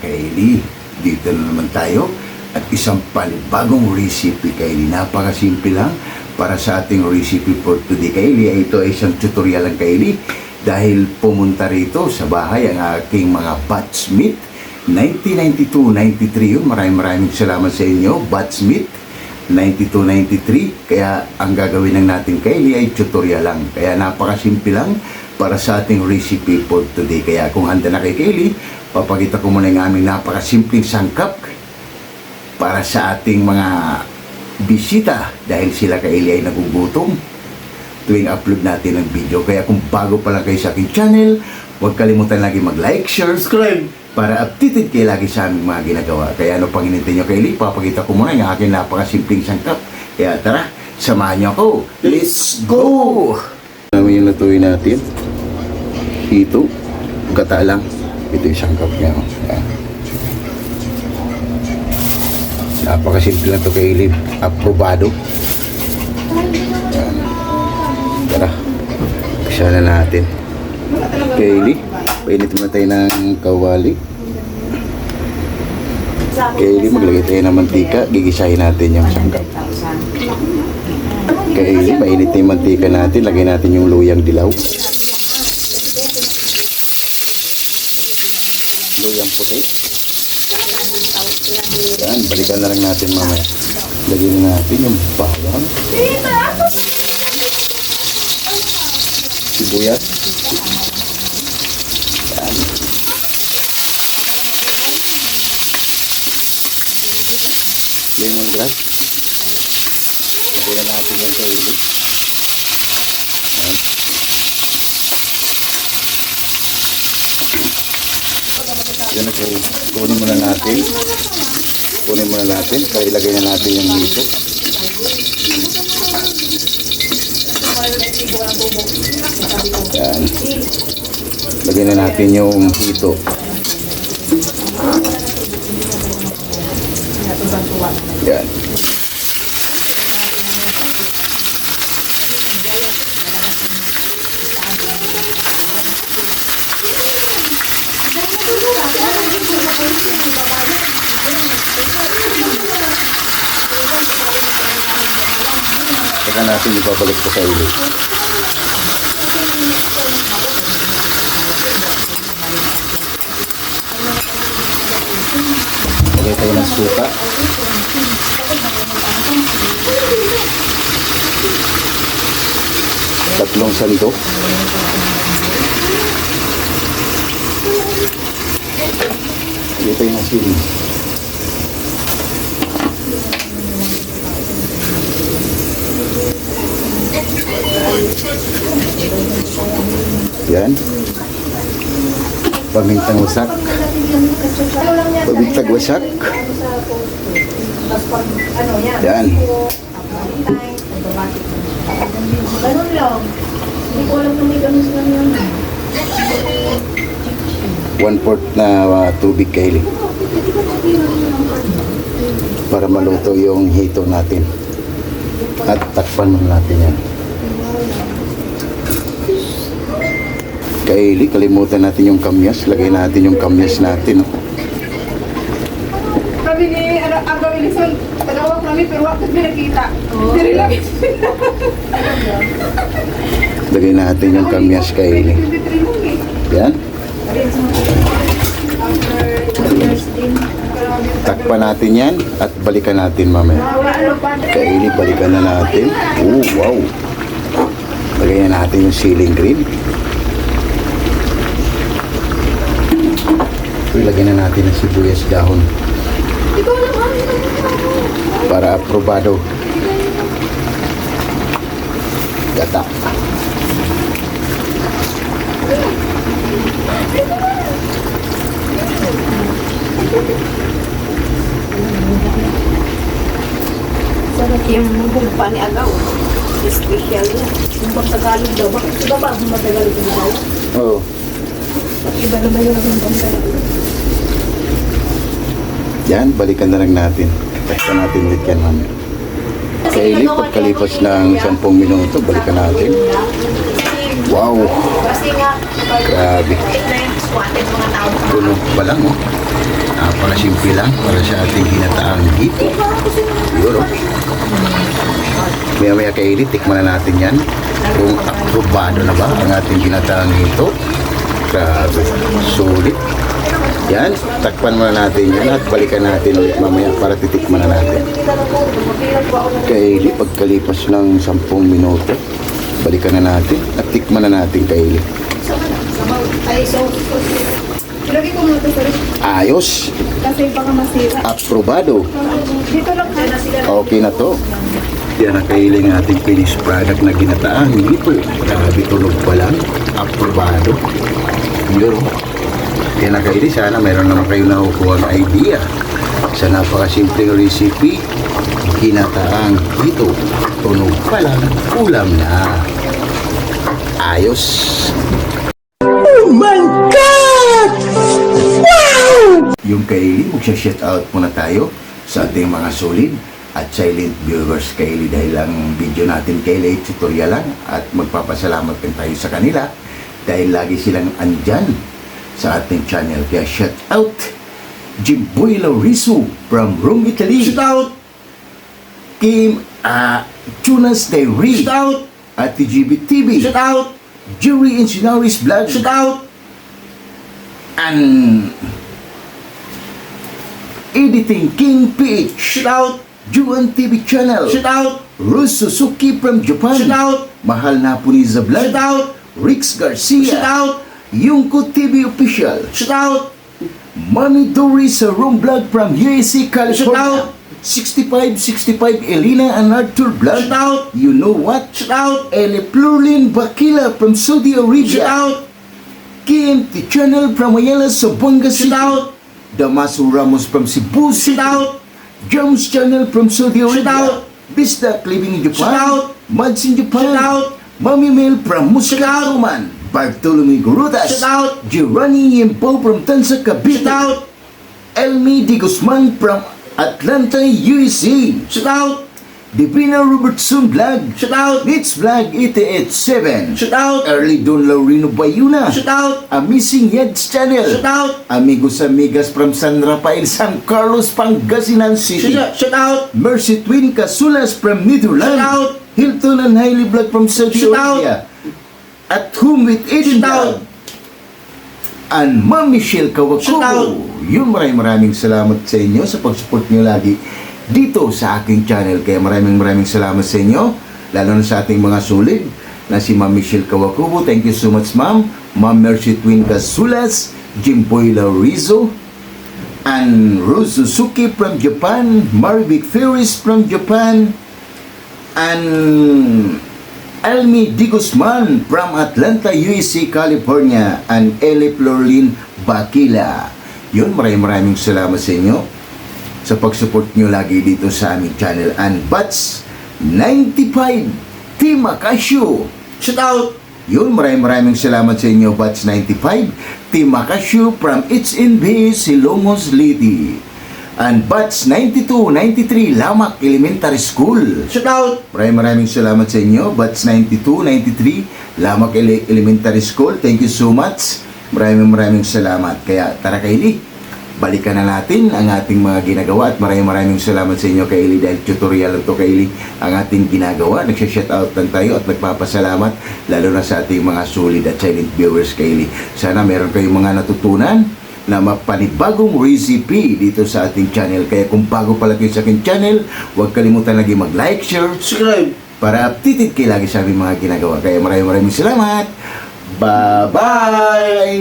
Kaili. Dito na naman tayo at isang panibagong recipe, Kaili. Napakasimple lang para sa ating recipe for today, Kaili. Ito ay isang tutorial lang, Kaili, dahil pumunta rito sa bahay ang aking mga batchmate 1992-93 yun. Maraming salamat sa inyo, batchmate 92-93. Kaya ang gagawin ng natin, Kaili, ay tutorial lang. Kaya napakasimple lang para sa ating recipe for today. Kaya kung handa na kay Kaili, papakita ko muna yung aming napakasimpleng sangkap para sa ating mga bisita dahil sila, Kaili, ay nagugutom tuwing upload natin ng video. Kaya kung bago pa lang kayo sa aking channel, huwag kalimutan lagi mag-like, share, subscribe para updated kayo lagi sa aming mga ginagawa. Kaya ano pang hinintay nyo, Kaili? Papakita ko muna yung aking napakasimpleng sangkap. Kaya tara, samahan nyo ako. Let's go! Namin yung lutuin natin. Ito, gata lang. Ito yung sangkap niya. Yan. Napakasimple na ito, Kaili. Aprobado. Yan. Tara, umpisa na natin. Kaili, painit muna tayo ng kawali. Kaili, maglagay tayo ng mantika. Gigisahin natin yung sangkap. Kaili, mainit na yung mantika natin. Lagay natin yung luyang dilaw. Luyang puti. Yan, balikan na lang natin mamaya. Lagyan na natin yung bawang. Sibuyas. Yan. Lemongrass. Lagyan natin yung kaili. Yan. Yan na po. Kunin muna natin. Kaya ilagay na natin yung hito. Yan. Lagyan na natin yung hito. Yan. Saka natin ibabalik ko sa ulo. Lagay tayo ng suka. Tatlong sandok. Lagay tayo ng sili. Yan. Pamintang wasak. Pamintang wasak. Yan. Ganun lang. Hindi ko alam kung may ganun sila yun. 1/4 na tubig, Kaili. Para maluto yung hito natin. At takpan muna natin yan. Kaili, kalimutan natin yung kamyas. Lagay natin yung kamyas natin. Kami ni Aga Wilson, tanawa kami pero wakit may nakita. Diri lang. Lagay natin yung kamyas, Kaili. Yan. Takpan natin yan at balikan natin mamaya. Kaili, balikan na natin. Oh, wow. Lagay na natin yung ceiling green. Ilagay na natin ang sibuyas dahon para aprobado. Gata. Sarap yung bumpa ni Agaw. Special yan. Yung pag Tagalog daw. Bakit iba ba ang matagalog ko daw? Oo. Iba naman yung bumpa. Yan, balikan na lang natin. Basta natin ulit yan, mamaya. Kaili, pagkalipas ng 10 minuto, balikan natin. Wow, Kasi nga, grabe. na yung squatted mga tao. Tunog pa lang, oh. Napakasimple lang para sa ating ginataang hito. Yun, oh. Maya-maya kaili, tikman na natin yan. Kung aprobado na ba ang ating ginataang hito. Grabe, sulit. Yan, takpan muna natin yan at balikan natin ulit mamaya para titikman na natin. Kaili, pagkalipas ng 10 minuto, balikan na natin at tikman na natin kaili. Ay, so, Ilagay ko muna ito sa ref. Ayos, Kasi baka masira. aprobado. Dito lang ha. Okay na to. Yan ang kahiling ating finished product na ginataang hito. Grabe, tunog pa lang. Aprobado. Yun. Yan ang kahiling. Sana mayroon naman kayo nakukuha ng idea sa napakasimpleng recipe. Ginataang hito. Tunog pa lang. Ulam na. Ayos. Yung kaili, magsha-shout out muna tayo sa ating mga solid at silent viewers kaili dahil ang video natin kaili ay tutorial lang at magpapasalamat din tayo sa kanila dahil lagi silang andyan sa ating channel. Kaya shout out Jimboy Lauriso from Rome, Italy. Shout out Kim Tunas Dairy. Shout out at TGB-TV. Shout out Jerry Insinaris Vlog. Shout out and Editing King PH. Shout out Juan TV channel. Shout out Rus Suzuki from Japan. Shout out Mahal na Puniza Vlog. Shout out Rix Garcia. Shout out Yungko TV Official. Shout out Mami Dory sa Room Vlog from USA, California. Shout out 6565 Elena and Arthur Vlog. Shout out You Know What. Shout out Ele Plurlin Bakila from Saudi Arabia. Shout out KMT channel from Ayala, Zamboanga City. Shout out Damaso Ramos from Cebu. Shout out James channel from Saudi Arabia. Shout out Bisdak living in Japan. Shout out Mads in Japan. Shout out Mami Mel from Muscat, Oman. Bartolome Gurudas. Shout out Girani Yempo from Tansa, Cavite. Shout out Elmi Di Guzman from Atlanta, USA. Shout out Divina Robertson Vlog. Shout out It's Vlog 887. Shout out Early Don Laurino Bayuna. Shout out Amazing Yeds Channel. Shout out Amigos Amigas from San Rafael, San Carlos, Pangasinan City. Shout out Mercy Twin Casulas from Netherlands. Shout out Hilton and Hailey Vlog from Saudi Arabia. At Home with Eden Vlog. And Ma'am Michelle Kawakubo. Yun, maraming salamat sa inyo sa pag-support nyo lagi dito sa aking channel. Kaya maraming salamat sa inyo, lalo na sa ating mga sulit na si Ma'am Michelle Kawakubo. Thank you so much, Ma'am. Ma'am Mercy Twin Casulas, Jimboy Lauriso, and Rose Suzuki from Japan, Marvick Ferris from Japan, and Elmi Di Guzman from Atlanta, USA, California, and Ele Florlin Bakila. Yun, maraming salamat sa inyo sa pag-support nyo lagi dito sa aming channel. And Bats 95 Team Akasyo. Shout out! Yun, maraming salamat sa inyo, Bats 95 Team Akasyo from HNB Silongos Liti. And Bats 92, 93 Lamak Elementary School. Shout out! Maraming salamat sa inyo, Bats 92, 93 Lamak Elementary School. Thank you so much. Maraming salamat. Kaya tara Kaili, balikan na natin ang ating mga ginagawa at maraming salamat sa inyo Kaili dahil tutorial lang to Kaili ang ating ginagawa. Nagsha-shoutout lang tayo at nagpapasalamat lalo na sa ating mga solid at silent viewers Kaili. Sana meron kayong mga natutunan na mapanibagong recipe dito sa ating channel. Kaya kung bago pala kayo sa aking channel, huwag kalimutan lagi mag-like, share, subscribe para updated kayo lagi sa aming mga ginagawa. Kaya maraming salamat. Bye-bye!